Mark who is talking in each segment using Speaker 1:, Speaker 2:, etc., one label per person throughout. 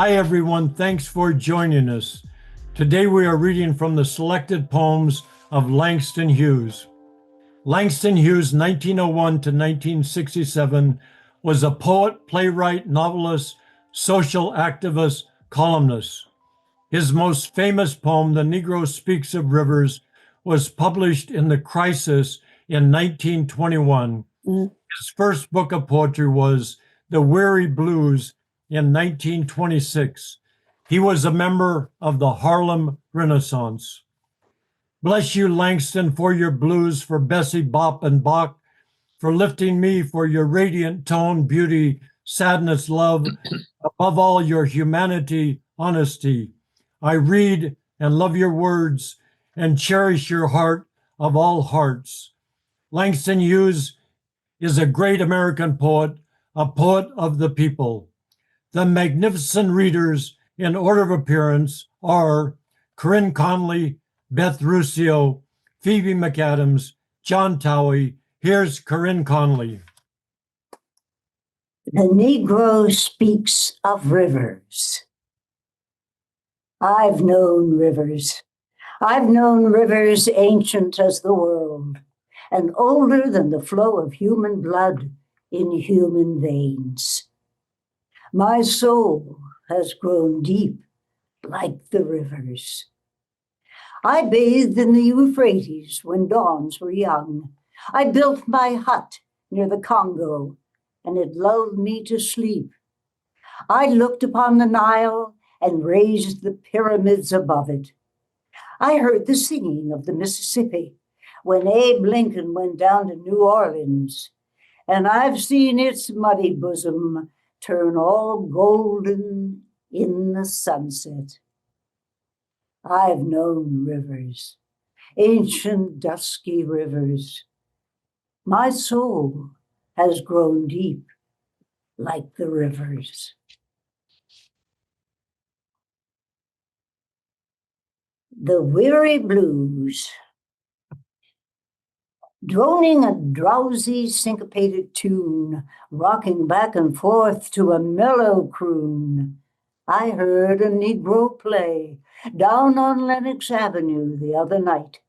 Speaker 1: Hi, everyone. Thanks for joining us. Today we are reading from the selected poems of Langston Hughes. Langston Hughes, 1901 to 1967, was a poet, playwright, novelist, social activist, columnist. His most famous poem, The Negro Speaks of Rivers, was published in The Crisis in 1921. His first book of poetry was The Weary Blues in 1926. He was a member of the Harlem Renaissance. Bless you, Langston, for your blues, for Bessie, Bop, and Bach, for lifting me, for your radiant tone, beauty, sadness, love, above all, your humanity, honesty. I read and love your words and cherish your heart of all hearts. Langston Hughes is a great American poet, a poet of the people. The magnificent readers in order of appearance are Corinne Conley, Beth Ruscio, Phoebe MacAdams, John Towey. Here's Corinne Conley.
Speaker 2: The Negro speaks of rivers. I've known rivers. I've known rivers ancient as the world and older than the flow of human blood in human veins. My soul has grown deep like the rivers. I bathed in the Euphrates when dawns were young. I built my hut near the Congo, and it lulled me to sleep. I looked upon the Nile and raised the pyramids above it. I heard the singing of the Mississippi when Abe Lincoln went down to New Orleans, and I've seen its muddy bosom turn all golden in the sunset. I've known rivers, ancient dusky rivers. My soul has grown deep like the rivers. The Weary Blues. Droning a drowsy, syncopated tune, rocking back and forth to a mellow croon, I heard a Negro play down on Lenox Avenue the other night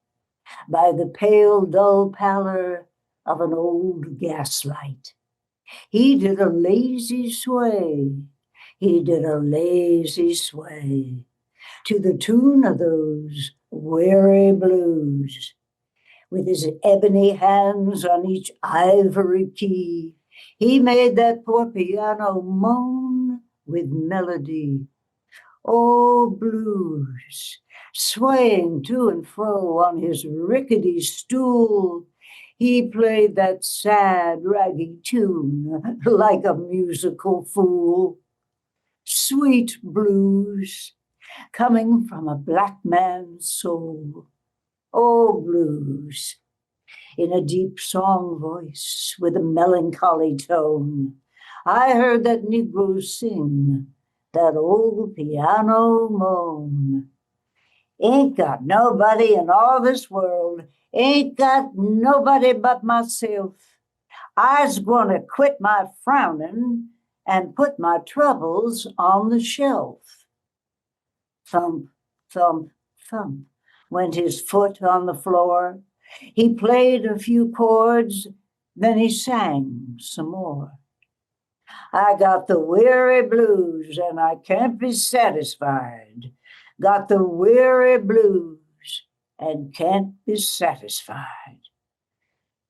Speaker 2: by the pale, dull pallor of an old gaslight. He did a lazy sway, he did a lazy sway to the tune of those weary blues. With his ebony hands on each ivory key, he made that poor piano moan with melody. Oh, blues, swaying to and fro on his rickety stool, he played that sad, raggy tune like a musical fool. Sweet blues, coming from a black man's soul. Oh, blues, in a deep song voice with a melancholy tone, I heard that Negro sing, that old piano moan. Ain't got nobody in all this world, ain't got nobody but myself. I's gonna quit my frowning and put my troubles on the shelf. Thump, thump, thump went his foot on the floor. He played a few chords, then he sang some more. I got the weary blues and I can't be satisfied. Got the weary blues and can't be satisfied.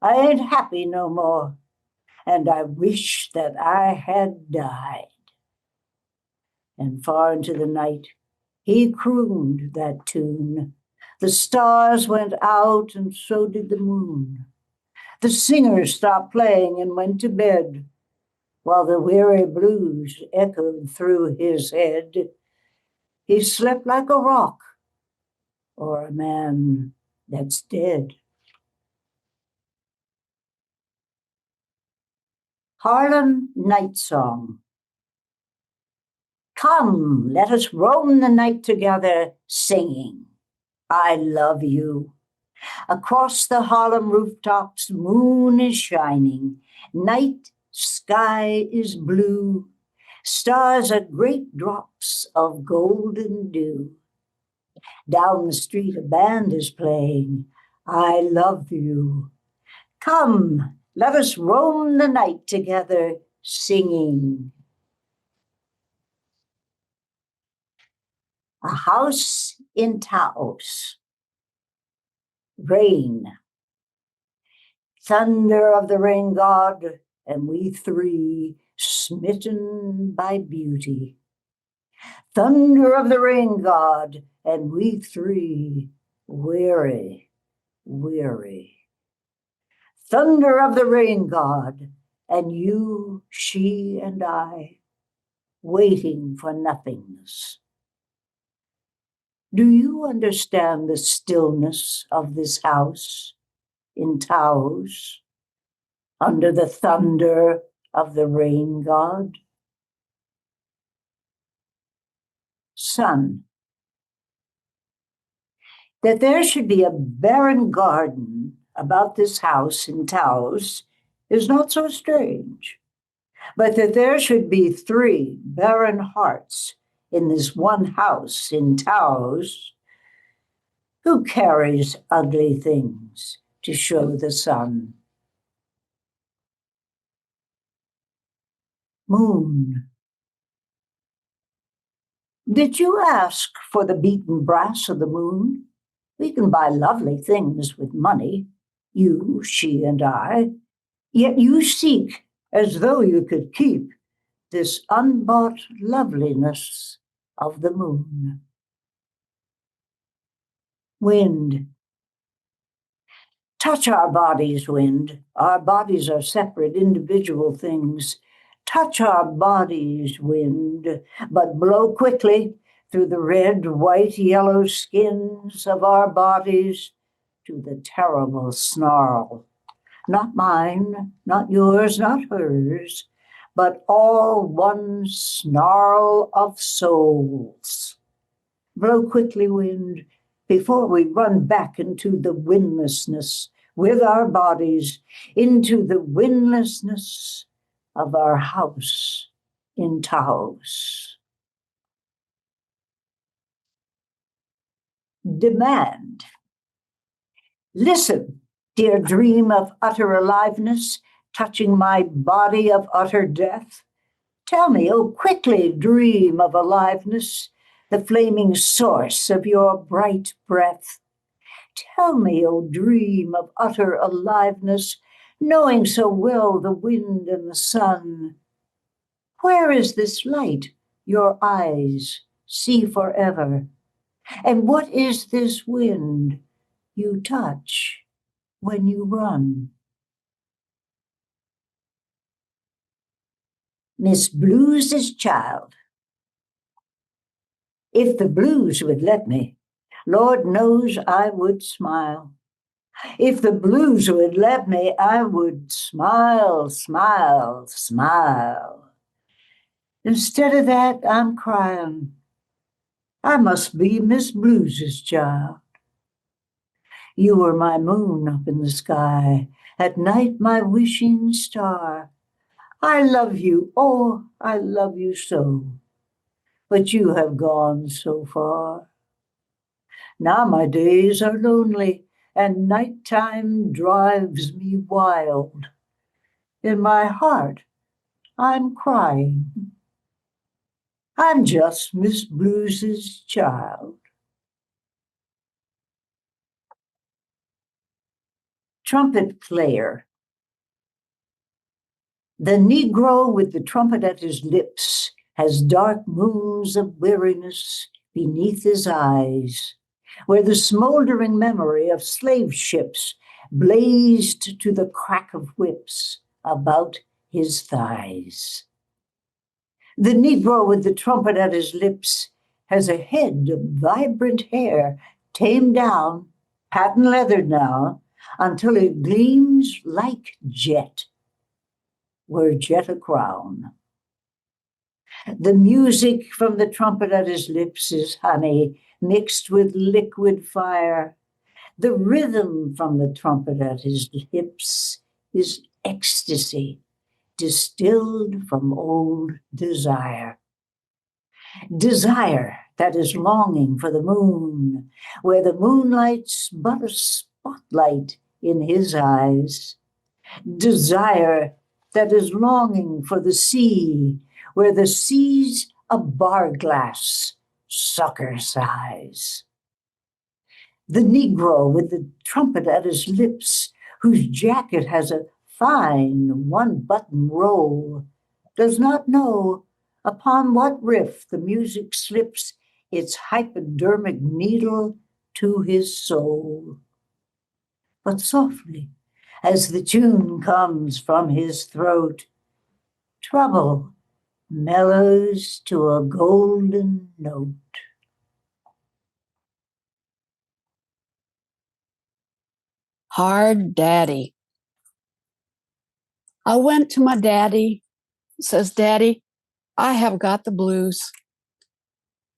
Speaker 2: I ain't happy no more, and I wish that I had died. And far into the night, he crooned that tune. The stars went out and so did the moon. The singer stopped playing and went to bed, while the weary blues echoed through his head. He slept like a rock or a man that's dead. Harlem Night Song. Come, let us roam the night together, singing, I love you. Across the Harlem rooftops, moon is shining. Night sky is blue. Stars are great drops of golden dew. Down the street a band is playing, I love you. Come, let us roam the night together, singing. A house in Taos. Rain. Thunder of the rain god, and we three smitten by beauty. Thunder of the rain god, and we three weary, weary. Thunder of the rain god, and you, she, and I, waiting for nothingness. Do you understand the stillness of this house in Taos, under the thunder of the rain god? Son, that there should be a barren garden about this house in Taos is not so strange, but that there should be 3 barren hearts in this one house in Taos, who carries ugly things to show the sun? Moon. Did you ask for the beaten brass of the moon? We can buy lovely things with money, you, she, and I. Yet you seek as though you could keep this unbought loveliness of the moon. Wind. Touch our bodies, wind. Our bodies are separate, individual things. Touch our bodies, wind, but blow quickly through the red, white, yellow skins of our bodies to the terrible snarl. Not mine, not yours, not hers, but all one snarl of souls. Blow quickly, wind, before we run back into the windlessness with our bodies, into the windlessness of our house in Taos. Demand. Listen, dear dream of utter aliveness, touching my body of utter death. Tell me, oh, quickly, dream of aliveness, the flaming source of your bright breath. Tell me, oh, dream of utter aliveness, knowing so well the wind and the sun. Where is this light your eyes see forever? And what is this wind you touch when you run? Miss Blues's child. If the blues would let me, Lord knows I would smile. If the blues would let me, I would smile, smile, smile. Instead of that, I'm crying. I must be Miss Blues's child. You were my moon up in the sky, at night my wishing star. I love you, oh, I love you so, but you have gone so far. Now my days are lonely, and nighttime drives me wild. In my heart, I'm crying. I'm just Miss Blues's child. Trumpet player. The Negro with the trumpet at his lips has dark moons of weariness beneath his eyes, where the smoldering memory of slave ships blazed to the crack of whips about his thighs. The Negro with the trumpet at his lips has a head of vibrant hair tamed down, patent leathered now, until it gleams like jet, were jet a crown. The music from the trumpet at his lips is honey mixed with liquid fire. The rhythm from the trumpet at his lips is ecstasy distilled from old desire. Desire that is longing for the moon, where the moonlight's but a spotlight in his eyes. Desire that is longing for the sea, where the sea's a bar glass, sucker size. The Negro with the trumpet at his lips, whose jacket has a fine one-button roll, does not know upon what riff the music slips its hypodermic needle to his soul. But softly, as the tune comes from his throat, trouble mellows to a golden note.
Speaker 3: Hard Daddy. I went to my daddy, says Daddy, I have got the blues.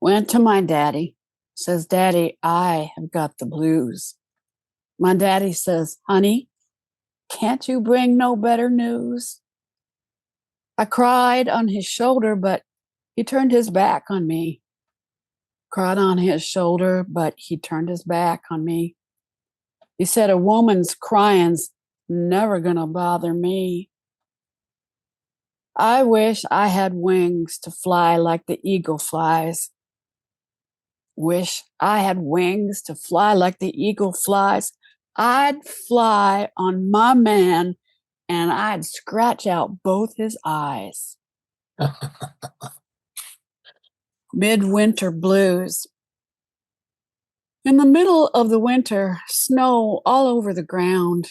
Speaker 3: Went to my daddy, says Daddy, I have got the blues. My daddy says, honey, can't you bring no better news? I cried on his shoulder, but he turned his back on me. Cried on his shoulder, but he turned his back on me. He said, a woman's crying's never gonna bother me. I wish I had wings to fly like the eagle flies. Wish I had wings to fly like the eagle flies. I'd fly on my man and I'd scratch out both his eyes. Midwinter blues. In the middle of the winter, snow all over the ground.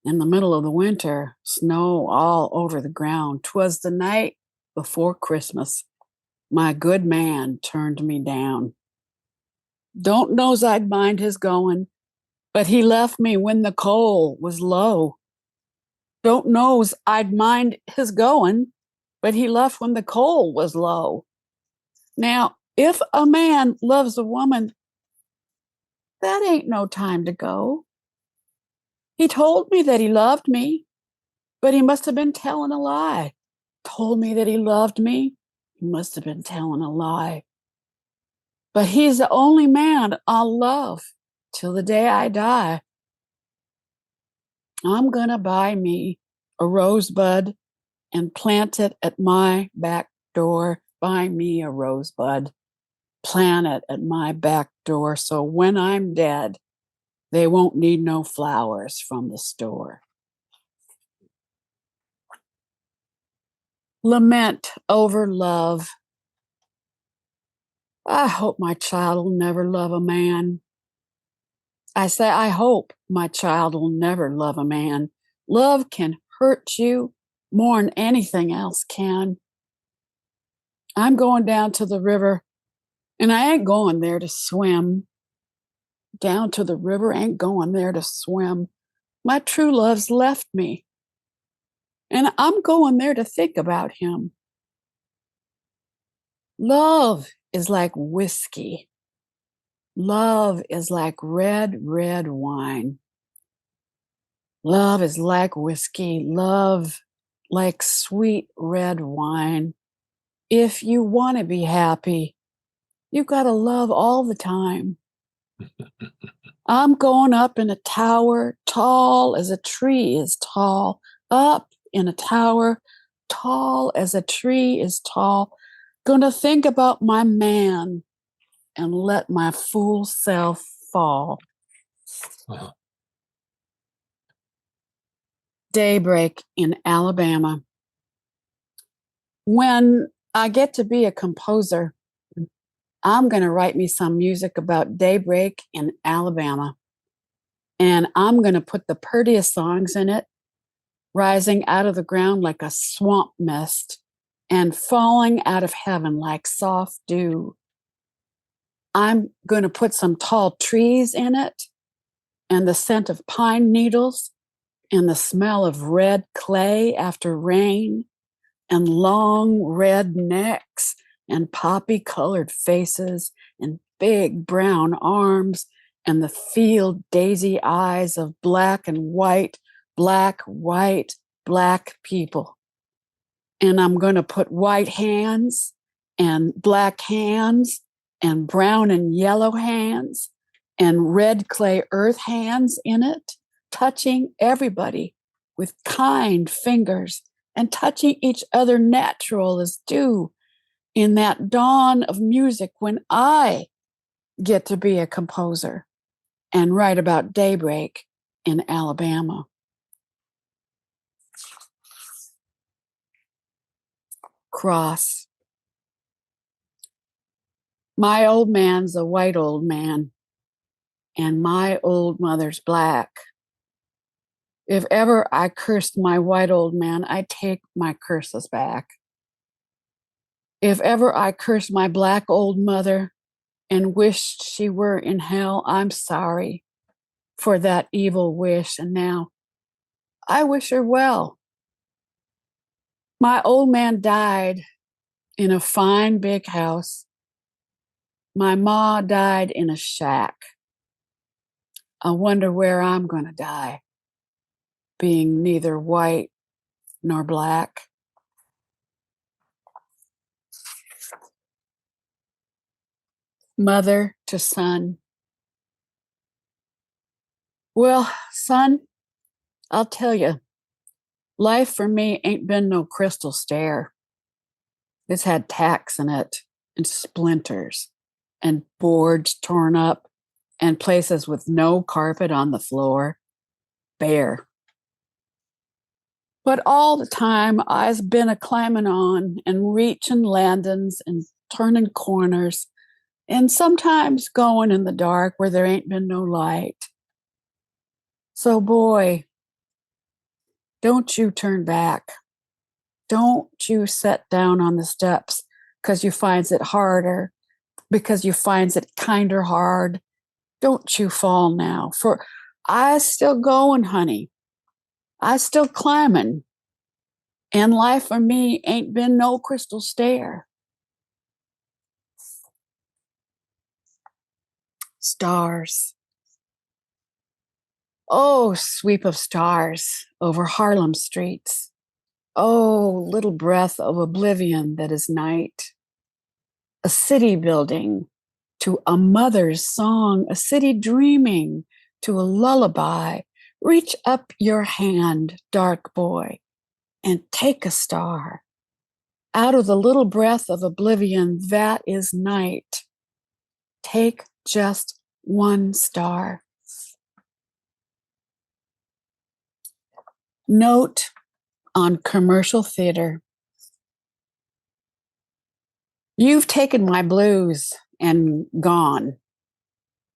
Speaker 3: In the middle of the winter, snow all over the ground. 'Twas the night before Christmas. My good man turned me down. Don't know's I'd mind his going, but he left me when the coal was low. Don't know's I'd mind his going, but he left when the coal was low. Now, if a man loves a woman, that ain't no time to go. He told me that he loved me, but he must have been telling a lie. Told me that he loved me, he must have been telling a lie. But he's the only man I'll love till the day I die. I'm gonna buy me a rosebud and plant it at my back door. Buy me a rosebud, plant it at my back door, so when I'm dead, they won't need no flowers from the store. Lament over love. I hope my child will never love a man. I say, I hope my child will never love a man. Love can hurt you more than anything else can. I'm going down to the river, and I ain't going there to swim. Down to the river, ain't going there to swim. My true love's left me, and I'm going there to think about him. Love is like whiskey. Love is like red, red wine. Love is like whiskey. Love like sweet red wine. If you want to be happy, you got to love all the time. I'm going up in a tower, tall as a tree is tall. Up in a tower, tall as a tree is tall. Gonna think about my man and let my fool self fall.
Speaker 1: Uh-huh.
Speaker 3: Daybreak in Alabama. When I get to be a composer, I'm going to write me some music about daybreak in Alabama. And I'm going to put the prettiest songs in it, rising out of the ground like a swamp mist and falling out of heaven like soft dew. I'm going to put some tall trees in it and the scent of pine needles and the smell of red clay after rain and long red necks and poppy-colored faces and big brown arms and the field daisy eyes of black and white, black, white, black people. And I'm going to put white hands and black hands and brown and yellow hands and red clay earth hands in it, touching everybody with kind fingers and touching each other natural as dew in that dawn of music when I get to be a composer and write about daybreak in Alabama. Cross. My old man's a white old man, and my old mother's black. If ever I cursed my white old man, I take my curses back. If ever I cursed my black old mother and wished she were in hell, I'm sorry for that evil wish, and now I wish her well. My old man died in a fine big house. My ma died in a shack. I wonder where I'm going to die, being neither white nor black. Mother to son. Well, son, I'll tell you, life for me ain't been no crystal stair. It's had tacks in it and splinters and boards torn up and places with no carpet on the floor, bare. But all the time, I've been a climbing on and reaching landings and turning corners and sometimes going in the dark where there ain't been no light. So, boy, don't you turn back. Don't you set down on the steps because you finds it harder, because you finds it kinder hard. Don't you fall now, for I still going, honey. I still climbing. And life for me ain't been no crystal stair. Stars. Oh, sweep of stars over Harlem streets. Oh, little breath of oblivion that is night. A city building to a mother's song, a city dreaming to a lullaby. Reach up your hand, dark boy, and take a star. Out of the little breath of oblivion that is night, take just one star. Note on commercial theater. You've taken my blues and gone.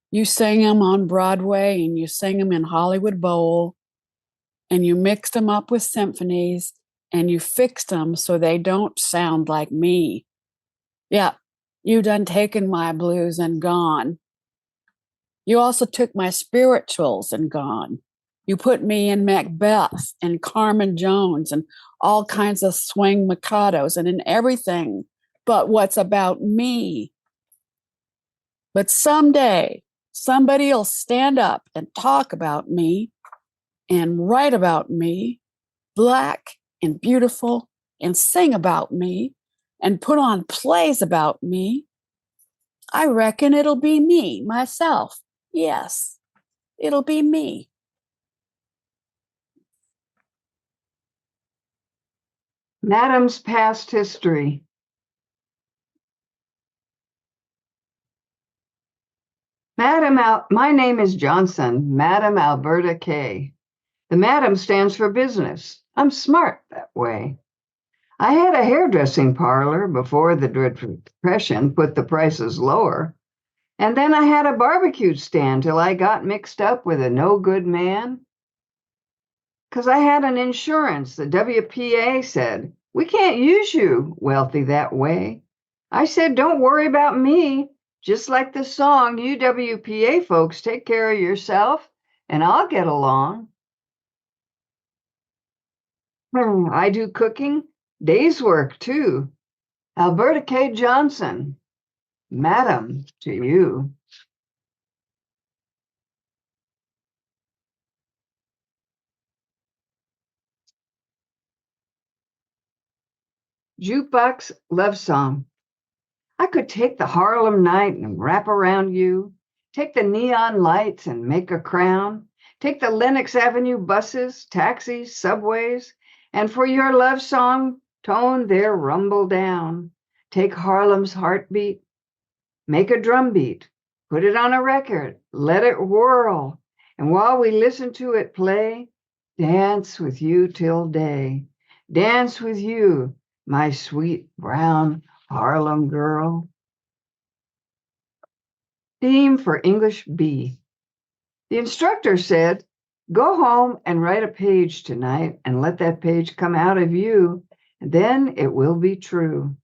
Speaker 3: You sang them on Broadway and you sang them in Hollywood Bowl and you mixed them up with symphonies and you fixed them so they don't sound like me. Yeah, you done taken my blues and gone. You also took my spirituals and gone. You put me in Macbeth and Carmen Jones and all kinds of swing Mikados and in everything but what's about me. But someday, somebody'll stand up and talk about me and write about me, black and beautiful, and sing about me and put on plays about me. I reckon it'll be me, myself. Yes, it'll be me.
Speaker 4: Madam's past history. My name is Johnson, Madam Alberta Kay. The Madam stands for business. I'm smart that way. I had a hairdressing parlor before the Depression put the prices lower. And then I had a barbecue stand till I got mixed up with a no-good man. 'Cause I had an insurance, the WPA said, we can't use you wealthy that way. I said, don't worry about me. Just like the song, you WPA folks take care of yourself and I'll get along. I do cooking, day's work too. Alberta K. Johnson, Madam to you. Jukebox love song. I could take the Harlem night and wrap around you, take the neon lights and make a crown, take the Lenox Avenue buses, taxis, subways, and for your love song, tone their rumble down. Take Harlem's heartbeat, make a drum beat, put it on a record, let it whirl, and while we listen to it play, dance with you till day. Dance with you, my sweet brown Harlem girl. Theme for English B. The instructor said, go home and write a page tonight and let that page come out of you, and then it will be true.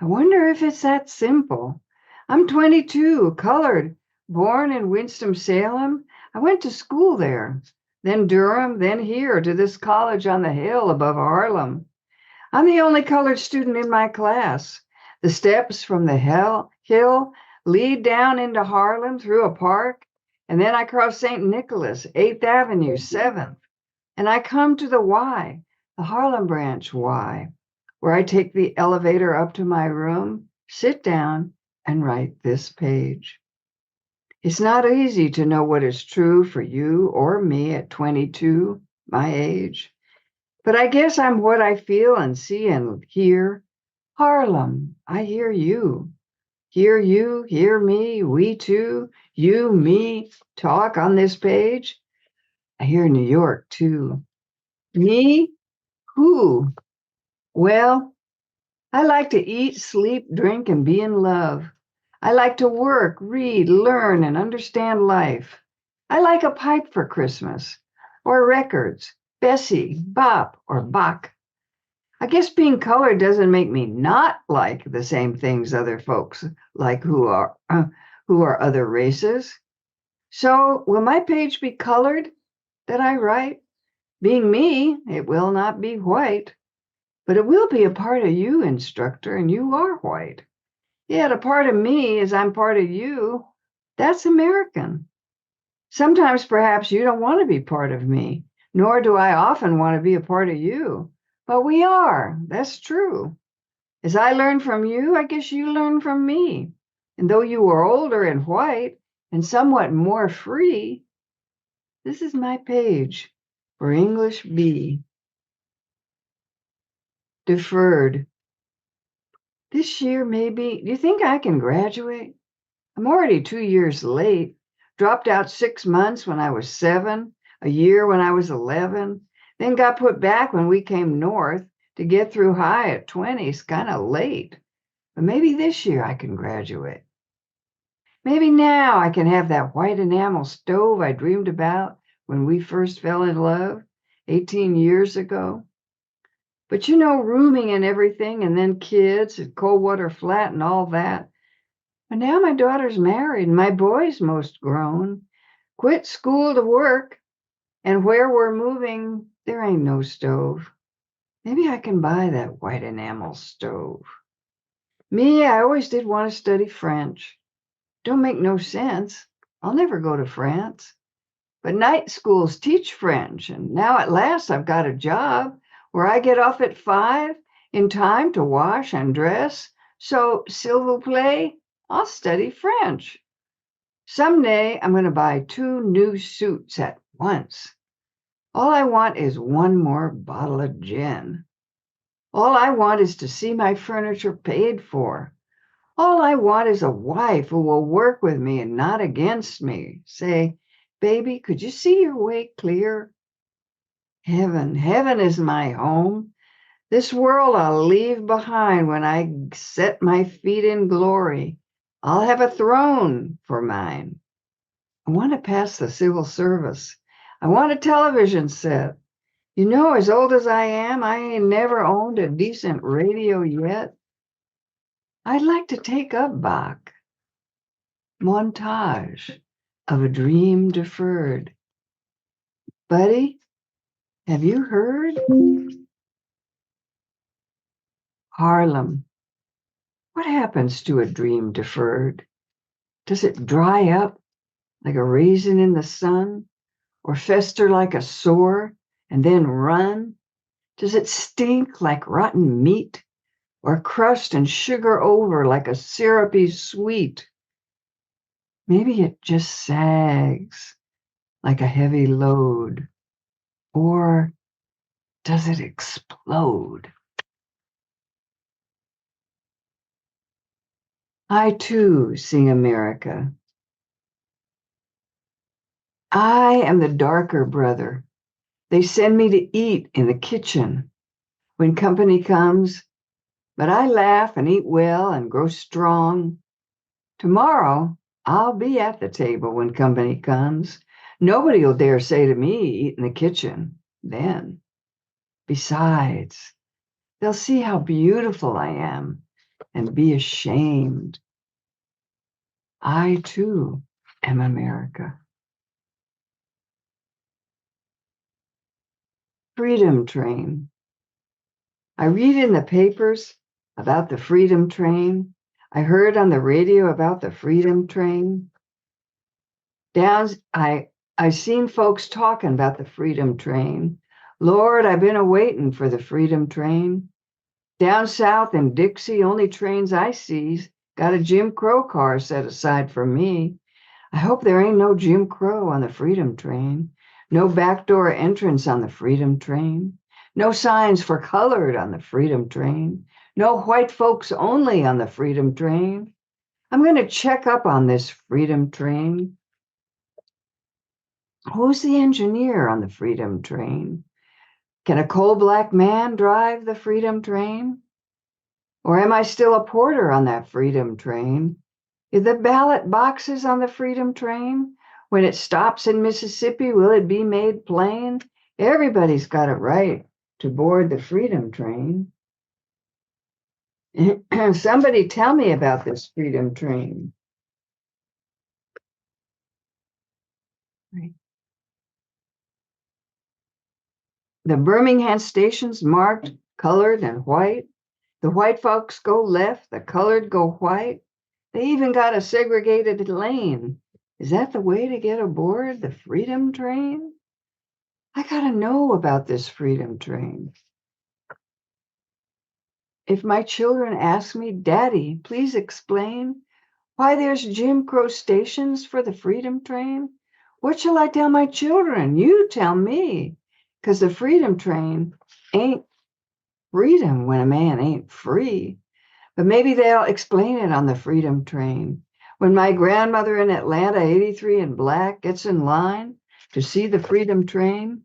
Speaker 4: I wonder if it's that simple. I'm 22, colored, born in Winston-Salem. I went to school there, then Durham, then here to this college on the hill above Harlem. I'm the only colored student in my class. The steps from the hill lead down into Harlem through a park, and then I cross St. Nicholas, 8th Avenue, 7th, and I come to the Y, the Harlem branch Y, where I take the elevator up to my room, sit down, and write this page. It's not easy to know what is true for you or me at 22, my age, but I guess I'm what I feel and see and hear. Harlem, I hear you. Hear you, hear me, we two, you, me, talk on this page. I hear New York too. Me? Who? Well, I like to eat, sleep, drink, and be in love. I like to work, read, learn, and understand life. I like a pipe for Christmas, or records, Bessie, Bop, or Bach. I guess being colored doesn't make me not like the same things other folks like who are other races. So will my page be colored that I write? Being me, it will not be white, but it will be a part of you, instructor, and you are white. Yet a part of me is I'm part of you. That's American. Sometimes perhaps you don't want to be part of me, nor do I often want to be a part of you. But we are, that's true. As I learn from you, I guess you learn from me. And though you are older and white and somewhat more free, this is my page for English B. Deferred. This year, maybe, do you think I can graduate? I'm already 2 years late. Dropped out 6 months when I was 7, a year when I was 11, then got put back when we came north. To get through high at 20 is kind of late. But maybe this year I can graduate. Maybe now I can have that white enamel stove I dreamed about when we first fell in love 18 years ago. But you know, rooming and everything, and then kids and Coldwater Flat and all that. But now my daughter's married and my boy's most grown. Quit school to work, and where we're moving, there ain't no stove. Maybe I can buy that white enamel stove. Me, I always did want to study French. Don't make no sense. I'll never go to France. But night schools teach French, and now at last I've got a job where I get off at 5 in time to wash and dress. So, s'il vous plaît, I'll study French. Someday I'm going to buy 2 new suits at once. All I want is 1 more bottle of gin. All I want is to see my furniture paid for. All I want is a wife who will work with me and not against me. Say, baby, could you see your way clear? Heaven is my home. This world I'll leave behind when I set my feet in glory. I'll have a throne for mine. I want to pass the civil service. I want a television set. You know, as old as I am, I ain't never owned a decent radio yet. I'd like to take up Bach. Montage of a dream deferred. Buddy, have you heard? Harlem. What happens to a dream deferred? Does it dry up like a raisin in the sun? Or fester like a sore and then run? Does it stink like rotten meat or crust and sugar over like a syrupy sweet. Maybe it just sags like a heavy load. Or does it explode? I too sing America. I am the darker brother. They send me to eat in the kitchen when company comes, but I laugh and eat well and grow strong. Tomorrow, I'll be at the table when company comes. Nobody will dare say to me, eat in the kitchen then. Besides, they'll see how beautiful I am and be ashamed. I too am America. Freedom Train. I read in the papers about the Freedom Train. I heard on the radio about the Freedom Train. I seen folks talking about the Freedom Train. Lord, I've been a-waiting for the Freedom Train. Down south in Dixie, only trains I sees got a Jim Crow car set aside for me. I hope there ain't no Jim Crow on the Freedom Train. No backdoor entrance on the Freedom Train. No signs for colored on the Freedom Train. No white folks only on the Freedom Train. I'm going to check up on this Freedom Train. Who's the engineer on the Freedom Train? Can a coal-black man drive the Freedom Train? Or am I still a porter on that Freedom Train? Is the ballot boxes on the Freedom Train? When it stops in Mississippi, will it be made plain? Everybody's got a right to board the Freedom Train. Somebody tell me about this Freedom Train. Right. The Birmingham station's marked colored and white. The white folks go left, the colored go white. They even got a segregated lane. Is that the way to get aboard the Freedom Train? I gotta know about this Freedom Train. If my children ask me, Daddy, please explain why there's Jim Crow stations for the Freedom Train, what shall I tell my children? You tell me, because the Freedom Train ain't freedom when a man ain't free. But maybe they'll explain it on the Freedom Train. When my grandmother in Atlanta, 83 in black, gets in line to see the Freedom Train,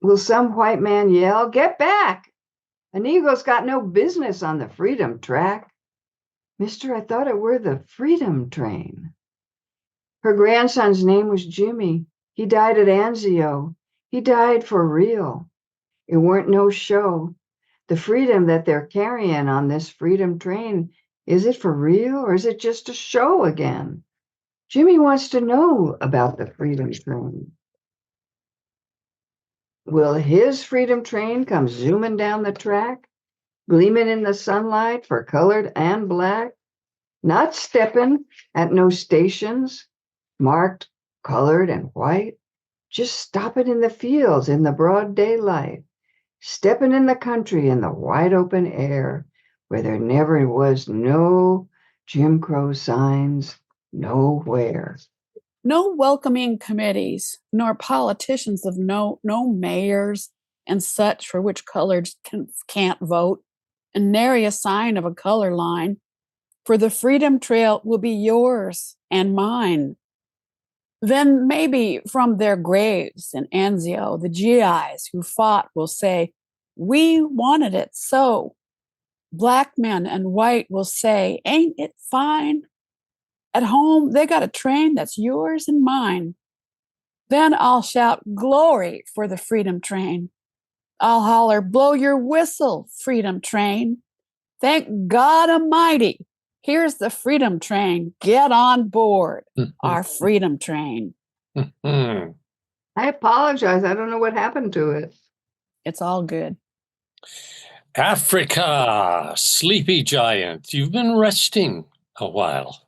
Speaker 4: will some white man yell, "Get back! A Negro's got no business on the Freedom Track." Mister, I thought it were the Freedom Train. Her grandson's name was Jimmy. He died at Anzio. He died for real. It weren't no show. The freedom that they're carrying on this Freedom Train, is it for real or is it just a show again? Jimmy wants to know about the Freedom Train. Will his Freedom Train come zooming down the track, gleaming in the sunlight for colored and black, not stepping at no stations marked colored and white, just stopping in the fields in the broad daylight, stepping in the country in the wide open air where there never was no Jim Crow signs nowhere.
Speaker 3: No welcoming committees, nor politicians of no mayors and such for which coloreds can't vote, and nary a sign of a color line, for the Freedom Trail will be yours and mine. Then maybe from their graves in Anzio, the GIs who fought will say, we wanted it so. Black men and white will say, ain't it fine? At home, they got a train that's yours and mine. Then I'll shout glory for the Freedom Train. I'll holler, blow your whistle, Freedom Train. Thank God Almighty. Here's the Freedom Train. Get on board our Freedom Train.
Speaker 4: I apologize. I don't know what happened to it.
Speaker 3: It's all good.
Speaker 5: Africa, sleepy giant, you've been resting a while.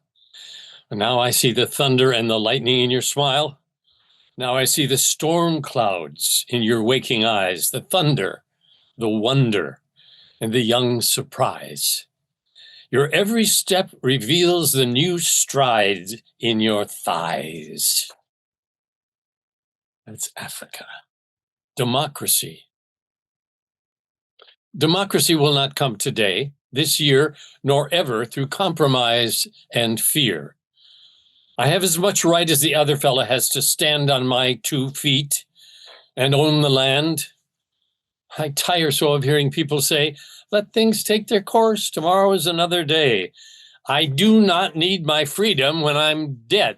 Speaker 5: Now I see the thunder and the lightning in your smile. Now I see the storm clouds in your waking eyes, the thunder, the wonder, and the young surprise. Your every step reveals the new stride in your thighs. That's Africa. Democracy. Democracy will not come today, this year, nor ever through compromise and fear. I have as much right as the other fella has to stand on my 2 feet and own the land. I tire so of hearing people say, let things take their course, tomorrow is another day. I do not need my freedom when I'm dead.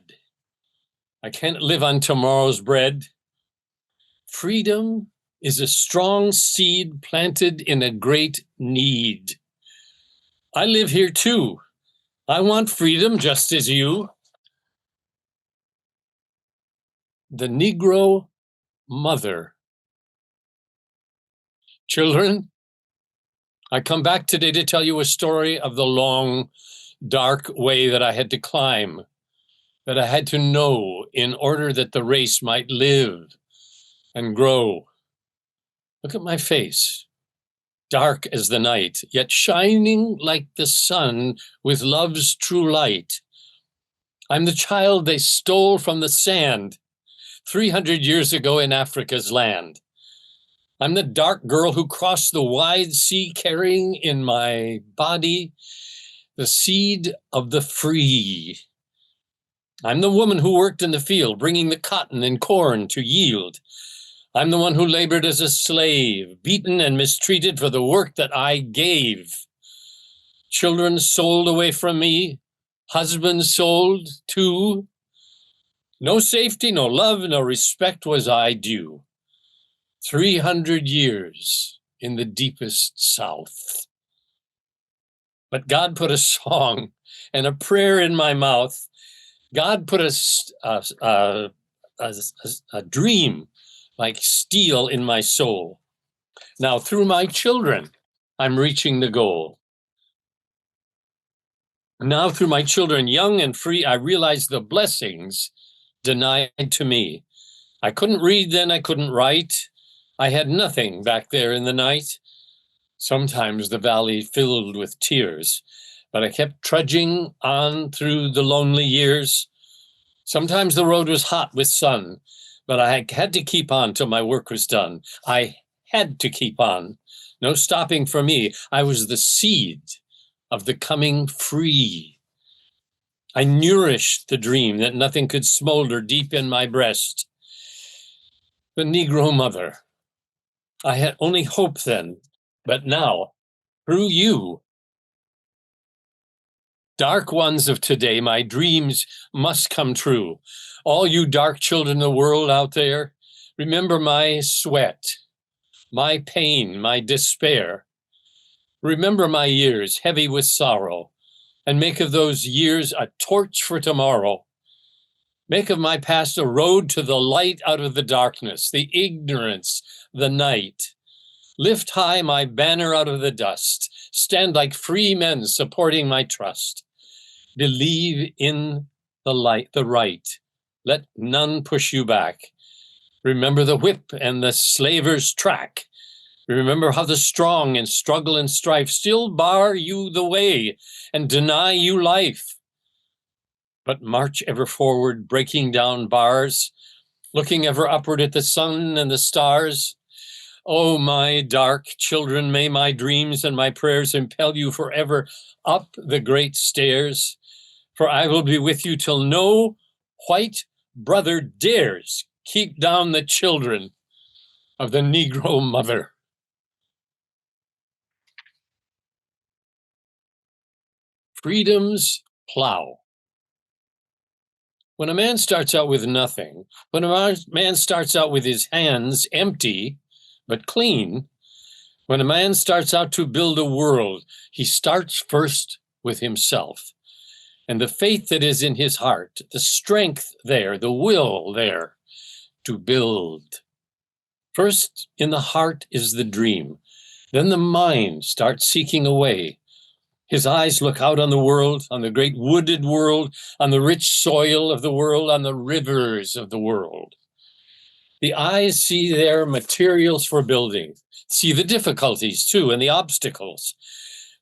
Speaker 5: I can't live on tomorrow's bread. Freedom is a strong seed planted in a great need. I live here too. I want freedom just as you. The Negro mother. Children, I come back today to tell you a story of the long, dark way that I had to climb, that I had to know in order that the race might live and grow. Look at my face, dark as the night, yet shining like the sun with love's true light. I'm the child they stole from the sand 300 years ago in Africa's land. I'm the dark girl who crossed the wide sea carrying in my body the seed of the free. I'm the woman who worked in the field, bringing the cotton and corn to yield. I'm the one who labored as a slave, beaten and mistreated for the work that I gave. Children sold away from me, husbands sold too. No safety, no love, no respect was I due. 300 years in the deepest South. But God put a song and a prayer in my mouth. God put a dream like steel in my soul. Now, through my children, I'm reaching the goal. Now, through my children, young and free, I realize the blessings denied to me. I couldn't read then, I couldn't write. I had nothing back there in the night. Sometimes the valley filled with tears, but I kept trudging on through the lonely years. Sometimes the road was hot with sun, but I had to keep on till my work was done. I had to keep on. No stopping for me. I was the seed of the coming free. I nourished the dream that nothing could smolder deep in my breast. The Negro mother. I had only hope then, but now, through you, dark ones of today, my dreams must come true. All you dark children in the world out there, remember my sweat, my pain, my despair. Remember my years heavy with sorrow, and make of those years a torch for tomorrow. Make of my past a road to the light out of the darkness, the ignorance, the night. Lift high my banner out of the dust. Stand like free men supporting my trust. Believe in the light, the right. Let none push you back. Remember the whip and the slaver's track. Remember how the strong in struggle and strife still bar you the way and deny you life. But march ever forward, breaking down bars, looking ever upward at the sun and the stars. Oh, my dark children, may my dreams and my prayers impel you forever up the great stairs. For I will be with you till no white brother dares keep down the children of the Negro mother. Freedom's plow. When a man starts out with nothing, when a man starts out with his hands empty, but clean, when a man starts out to build a world, he starts first with himself. And the faith that is in his heart, the strength there, the will there to build. First in the heart is the dream. Then the mind starts seeking a way. His eyes look out on the world, on the great wooded world, on the rich soil of the world, on the rivers of the world. The eyes see their materials for building, see the difficulties too and the obstacles.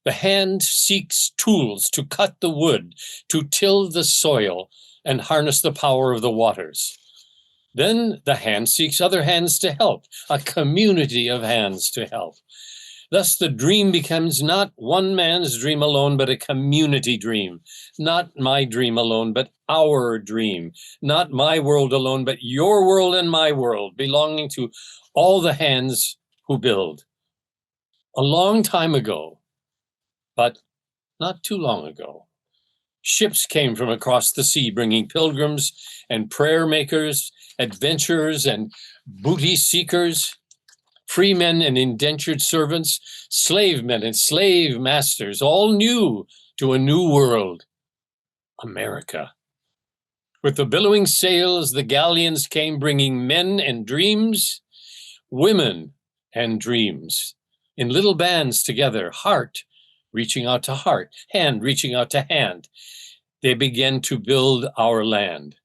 Speaker 5: The hand seeks tools to cut the wood, to till the soil and harness the power of the waters. Then the hand seeks other hands to help, a community of hands to help. Thus the dream becomes not one man's dream alone, but a community dream. Not my dream alone, but our dream. Not my world alone, but your world and my world, belonging to all the hands who build. A long time ago, but not too long ago, ships came from across the sea, bringing pilgrims and prayer makers, adventurers and booty seekers, free men and indentured servants, slave men and slave masters, all new to a new world, America. With the billowing sails, the galleons came bringing men and dreams, women and dreams, in little bands together, heart reaching out to heart, hand reaching out to hand. They began to build our land.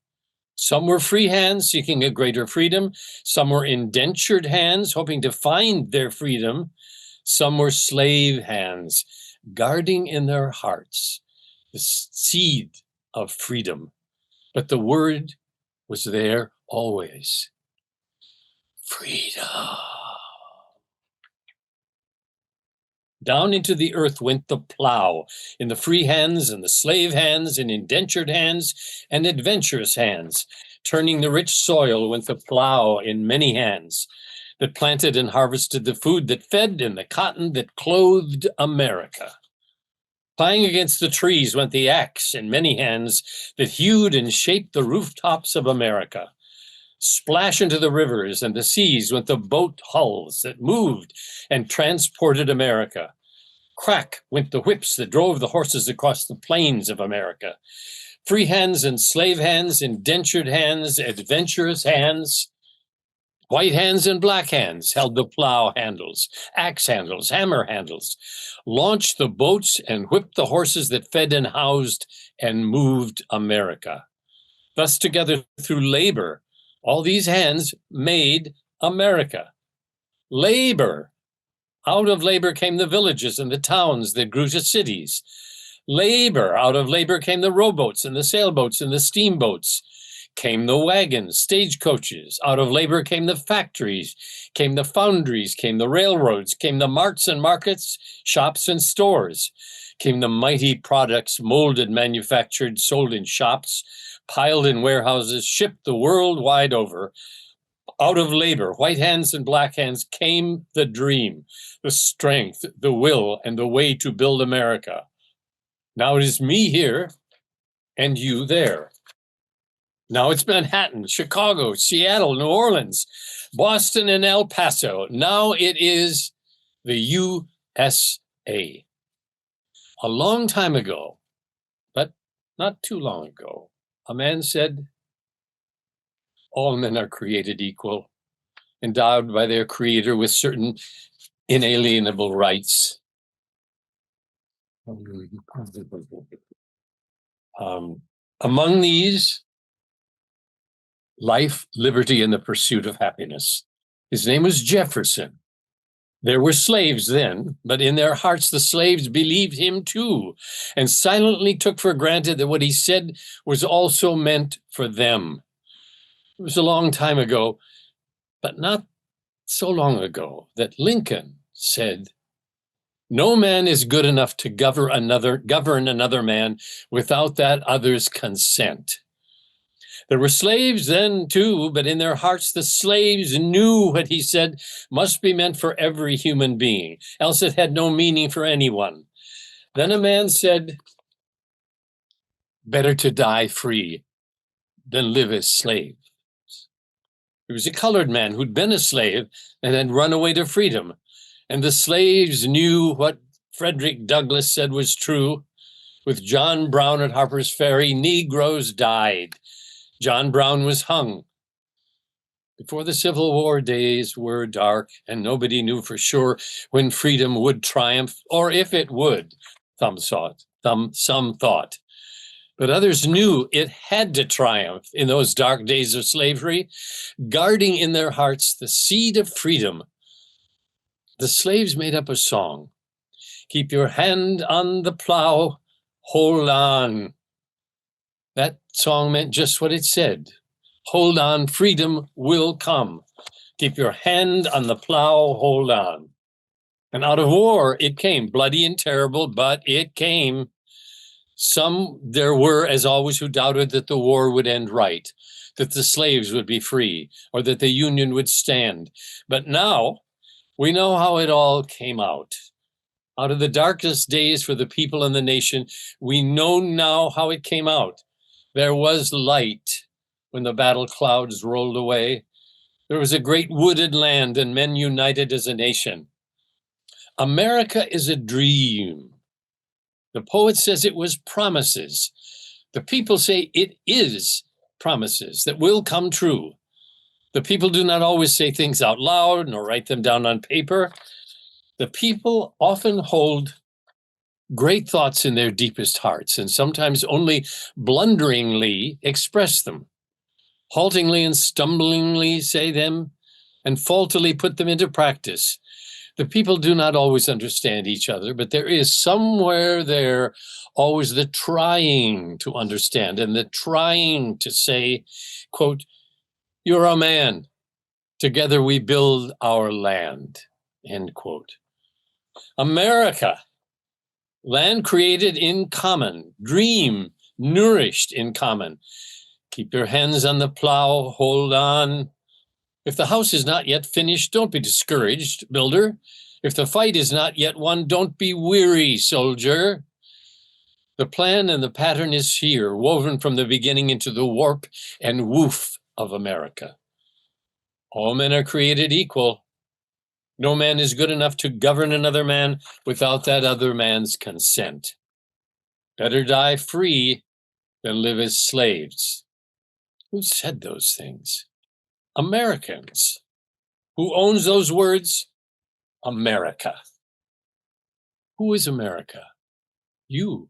Speaker 5: Some were free hands seeking a greater freedom. Some were indentured hands hoping to find their freedom. Some were slave hands guarding in their hearts the seed of freedom. But the word was there always. Freedom. Down into the earth went the plow, in the free hands and the slave hands and indentured hands and adventurous hands. Turning the rich soil went the plow in many hands that planted and harvested the food that fed and the cotton that clothed America. Plying against the trees went the axe in many hands that hewed and shaped the rooftops of America. Splash into the rivers and the seas went the boat hulls that moved and transported America. Crack went the whips that drove the horses across the plains of America. Free hands and slave hands, indentured hands, adventurous hands, white hands and black hands held the plow handles, axe handles, hammer handles, launched the boats and whipped the horses that fed and housed and moved America. Thus together through labor, all these hands made America. Labor. Out of labor came the villages and the towns that grew to cities. Labor. Out of labor came the rowboats and the sailboats and the steamboats. Came the wagons, stagecoaches. Out of labor came the factories, came the foundries, came the railroads, came the marts and markets, shops and stores. Came the mighty products, molded, manufactured, sold in shops, piled in warehouses, shipped the world wide over. Out of labor, white hands and black hands, came the dream, the strength, the will, and the way to build America. Now it is me here and you there. Now it's Manhattan, Chicago, Seattle, New Orleans, Boston, and El Paso. Now it is the USA. A long time ago, but not too long ago, a man said, all men are created equal, endowed by their creator with certain inalienable rights. Among these, life, liberty, and the pursuit of happiness. His name was Jefferson. There were slaves then, but in their hearts the slaves believed him too, and silently took for granted that what he said was also meant for them. It was a long time ago, but not so long ago, that Lincoln said, "No man is good enough to govern another man without that other's consent." There were slaves then too, but in their hearts the slaves knew what he said must be meant for every human being, else it had no meaning for anyone. Then a man said, "Better to die free than live as slaves." He was a colored man who'd been a slave and had run away to freedom. And the slaves knew what Frederick Douglass said was true. With John Brown at Harper's Ferry, Negroes died. John Brown was hung. Before the Civil War, days were dark, and nobody knew for sure when freedom would triumph, or if it would, some thought. But others knew it had to triumph in those dark days of slavery, guarding in their hearts the seed of freedom. The slaves made up a song. Keep your hand on the plow, hold on. That song meant just what it said. Hold on, freedom will come. Keep your hand on the plow, hold on. And out of war it came, bloody and terrible, but it came. Some there were, as always, who doubted that the war would end right, that the slaves would be free, or that the Union would stand. But now we know how it all came out. Out of the darkest days for the people and the nation, we know now how it came out. There was light when the battle clouds rolled away. There was a great wooded land and men united as a nation. America is a dream. The poet says it was promises. The people say it is promises that will come true. The people do not always say things out loud nor write them down on paper. The people often hold great thoughts in their deepest hearts and sometimes only blunderingly express them, haltingly and stumblingly say them, and faultily put them into practice. The people do not always understand each other, but there is somewhere there always the trying to understand and the trying to say, quote, "You're a man. Together we build our land," end quote. America, land created in common, dream nourished in common. Keep your hands on the plow, hold on. If the house is not yet finished, don't be discouraged, builder. If the fight is not yet won, don't be weary, soldier. The plan and the pattern is here, woven from the beginning into the warp and woof of America. All men are created equal. No man is good enough to govern another man without that other man's consent. Better die free than live as slaves. Who said those things? Americans. Who owns those words? America. Who is America? You,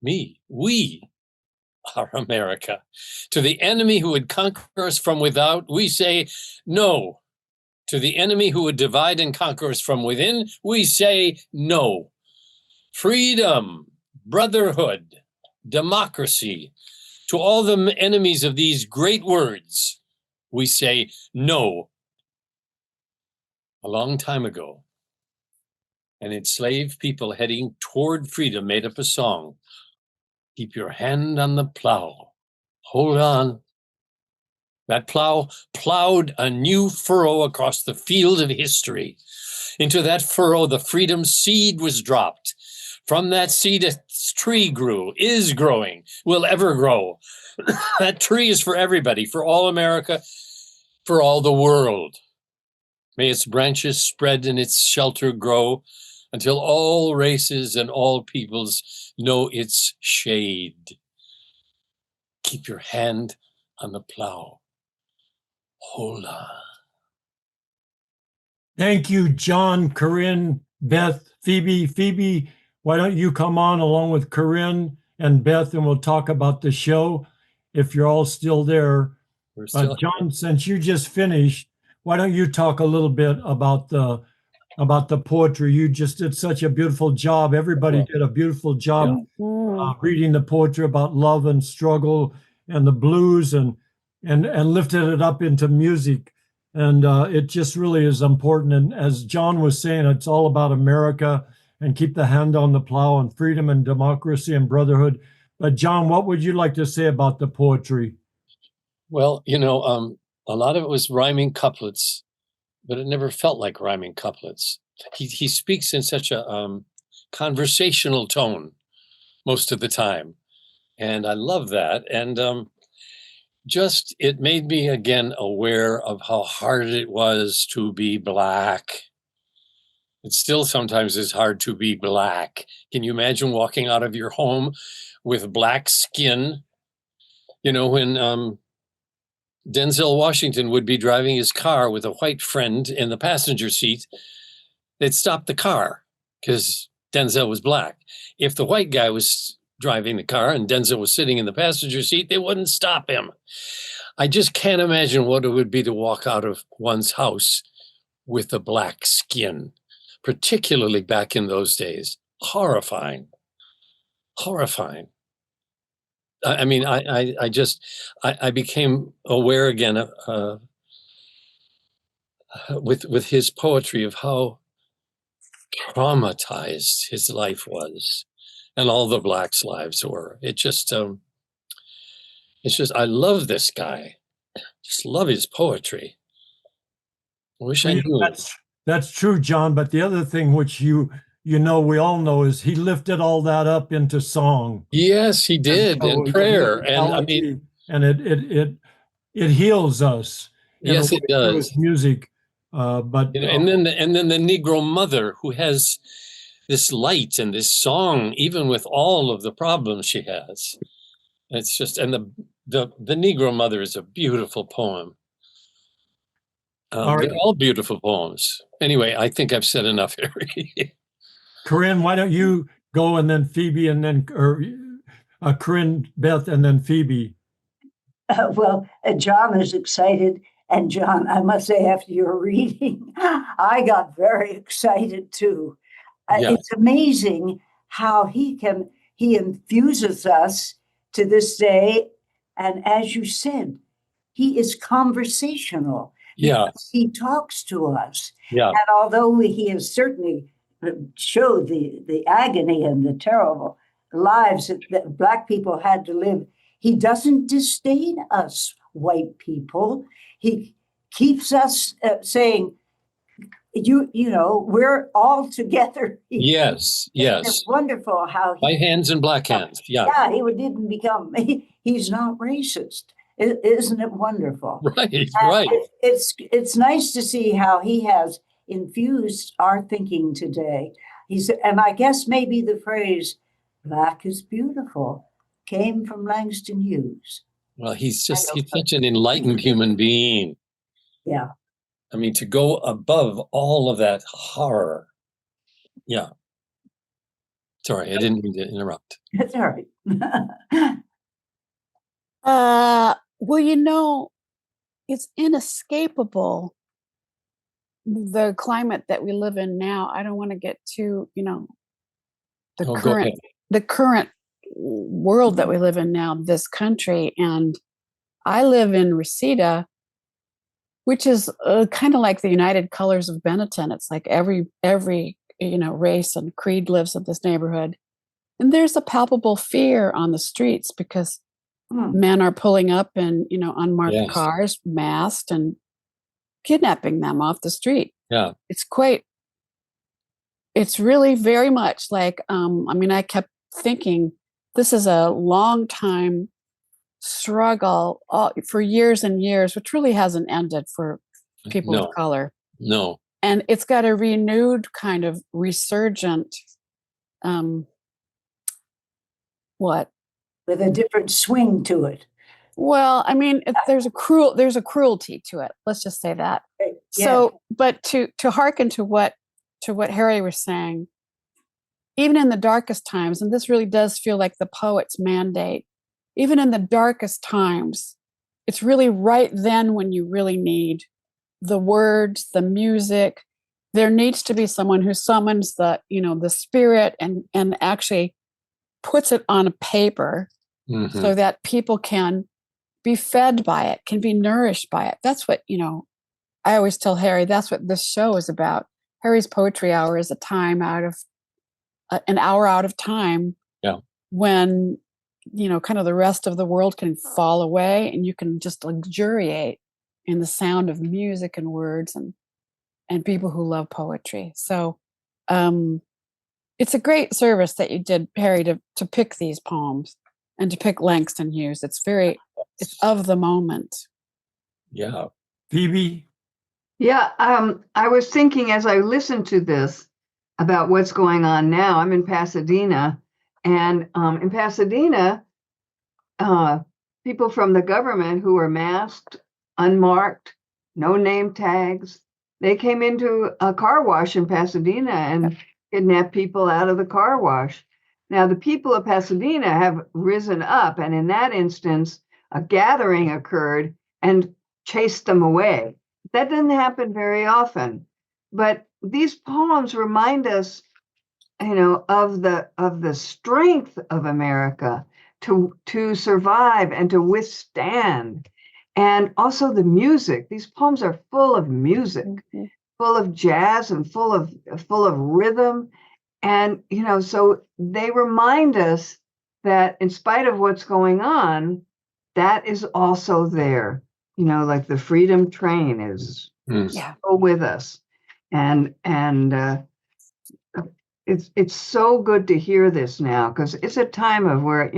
Speaker 5: me, we are America. To the enemy who would conquer us from without, we say no. To the enemy who would divide and conquer us from within, we say no. Freedom, brotherhood, democracy. To all the enemies of these great words, we say no. A long time ago, an enslaved people heading toward freedom made up a song. Keep your hand on the plow. Hold on. That plow plowed a new furrow across the field of history. Into that furrow, the freedom seed was dropped. From that seed, a tree grew, is growing, will ever grow. That tree is for everybody, for all America, for all the world. May its branches spread and its shelter grow until all races and all peoples know its shade. Keep your hand on the plow. Hold on.
Speaker 1: Thank you, John, Corinne, Beth, Phoebe. Phoebe, why don't you come on along with Corinne and Beth, and we'll talk about the show if you're all still there. But John, since you just finished, why don't you talk a little bit about the poetry? You just did such a beautiful job. Everybody did a beautiful job reading the poetry about love and struggle and the blues and lifted it up into music. And it just really is important. And as John was saying, it's all about America and keep the hand on the plow and freedom and democracy and brotherhood. But John, what would you like to say about the poetry?
Speaker 5: Well, a lot of it was rhyming couplets, but it never felt like rhyming couplets. He speaks in such a conversational tone most of the time. And I love that. And just it made me again aware of how hard it was to be Black. It still sometimes is hard to be Black. Can you imagine walking out of your home with black skin? When Denzel Washington would be driving his car with a white friend in the passenger seat, they'd stop the car because Denzel was Black. If the white guy was driving the car and Denzel was sitting in the passenger seat, they wouldn't stop him. I just can't imagine what it would be to walk out of one's house with a black skin, particularly back in those days. Horrifying. Horrifying. I mean, I became aware again with his poetry of how traumatized his life was, and all the blacks' lives were. It's just, I love this guy. Just love his poetry. I wish I knew.
Speaker 1: That's true, John. But the other thing which we all know is he lifted all that up into song.
Speaker 5: Yes, he did,
Speaker 1: And so
Speaker 5: and prayer, and I mean,
Speaker 1: and it heals us.
Speaker 5: yes, it does.
Speaker 1: With music, but
Speaker 5: and then the Negro mother who has this light and this song, even with all of the problems she has. It's just, and the Negro mother is a beautiful poem. They're all beautiful poems. Anyway, I think I've said enough, Harry.
Speaker 1: Corinne, why don't you go, and then Phoebe, and then Corinne, Beth, and then Phoebe.
Speaker 2: John is excited. And John, I must say, after your reading, I got very excited too.
Speaker 5: Yeah.
Speaker 2: It's amazing how he infuses us to this day. And as you said, he is conversational.
Speaker 5: Yeah.
Speaker 2: He talks to us.
Speaker 5: Yeah.
Speaker 2: And although he has certainly showed the agony and the terrible lives that Black people had to live, he doesn't disdain us white people. He keeps us saying, we're all together.
Speaker 5: Yes, yes.
Speaker 2: It's wonderful how
Speaker 5: white hands and black hands. Yeah.
Speaker 2: Yeah, he didn't become, he's not racist. Isn't it wonderful?
Speaker 5: Right, right.
Speaker 2: It's nice to see how he has infused our thinking today. And I guess maybe the phrase, Black is beautiful, came from Langston Hughes.
Speaker 5: Well, he's such an enlightened human being.
Speaker 2: Yeah.
Speaker 5: I mean, to go above all of that horror. Yeah. Sorry, I didn't mean to interrupt.
Speaker 2: That's all right.
Speaker 3: Well, it's inescapable, the climate that we live in now. I don't want to get too, the current world that we live in now, this country. And I live in Reseda, which is kind of like the United Colors of Benetton. It's like every race and creed lives in this neighborhood. And there's a palpable fear on the streets because men are pulling up in, unmarked cars, masked, and kidnapping them off the street.
Speaker 5: Yeah.
Speaker 3: It's really very much like, I kept thinking this is a long time struggle for years and years, which really hasn't ended for people of color.
Speaker 5: No.
Speaker 3: And it's got a renewed kind of resurgent,
Speaker 2: with a different swing to it.
Speaker 3: Well, there's a cruelty to it. Let's just say that. Yeah. So, but to hearken to what Harry was saying, even in the darkest times, and this really does feel like the poet's mandate, even in the darkest times, it's really right then when you really need the words, the music. There needs to be someone who summons the spirit and actually puts it on a paper so that people can be fed by it, can be nourished by it. That's what, I always tell Harry, that's what this show is about. Harry's Poetry Hour is an hour out of time when, kind of the rest of the world can fall away and you can just luxuriate in the sound of music and words and people who love poetry. So it's a great service that you did, Harry, to pick these poems and to pick Langston Hughes. It's of the moment.
Speaker 5: Yeah.
Speaker 1: Phoebe?
Speaker 4: Yeah, I was thinking as I listened to this about what's going on now. I'm in Pasadena, and in Pasadena, people from the government who were masked, unmarked, no name tags, they came into a car wash in Pasadena and kidnapped people out of the car wash. Now, the people of Pasadena have risen up, and in that instance, a gathering occurred and chased them away. That didn't happen very often, but these poems remind us, of the strength of America to survive and to withstand, and also the music. These poems are full of music, full of jazz, and full of rhythm. And, so they remind us that in spite of what's going on, that is also there, like the freedom train is still with us. And it's so good to hear this now, because it's a time of where,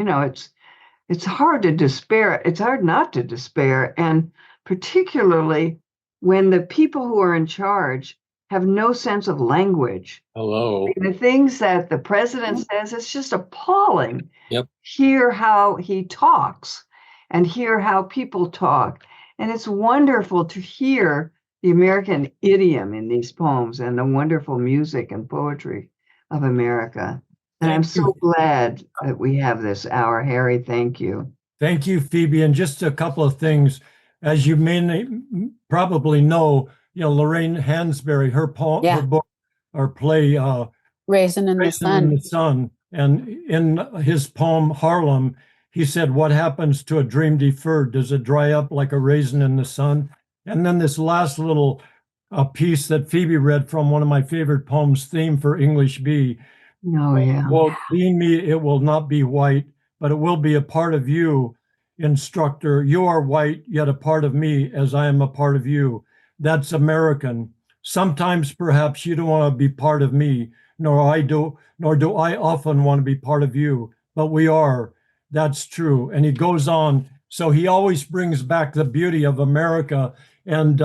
Speaker 4: it's hard to despair. It's hard not to despair. And particularly when the people who are in charge have no sense of language.
Speaker 5: Hello.
Speaker 4: The things that the president says, it's just appalling.
Speaker 5: Yep.
Speaker 4: Hear how he talks and hear how people talk. And it's wonderful to hear the American idiom in these poems and the wonderful music and poetry of America. And I'm so glad that we have this hour. Harry, thank you.
Speaker 1: Thank you, Phoebe. And just a couple of things. As you may probably know, Lorraine Hansberry, her poem, her book or play,
Speaker 3: Raisin in the Sun.
Speaker 1: And in his poem, Harlem, he said, "What happens to a dream deferred? Does it dry up like a raisin in the sun?" And then this last little piece that Phoebe read from one of my favorite poems, Theme for English B.
Speaker 4: Oh, yeah.
Speaker 1: Well, being me, it will not be white, but it will be a part of you, instructor. You are white, yet a part of me, as I am a part of you. That's American. Sometimes perhaps you don't want to be part of me, nor do I often want to be part of you, but we are. That's true. And he goes on. So he always brings back the beauty of America, and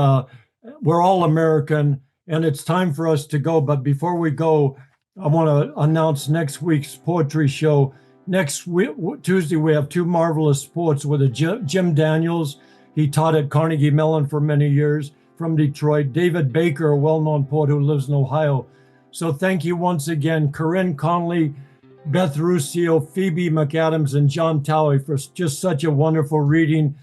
Speaker 1: we're all American, and it's time for us to go. But before we go, I want to announce next week's poetry show. Next week, Tuesday, we have two marvelous poets with Jim Daniels. He taught at Carnegie Mellon for many years, from Detroit. David Baker, a well-known poet who lives in Ohio. So thank you once again, Corinne Conley, Beth Ruscio, Phoebe MacAdams, and John Towey for just such a wonderful reading.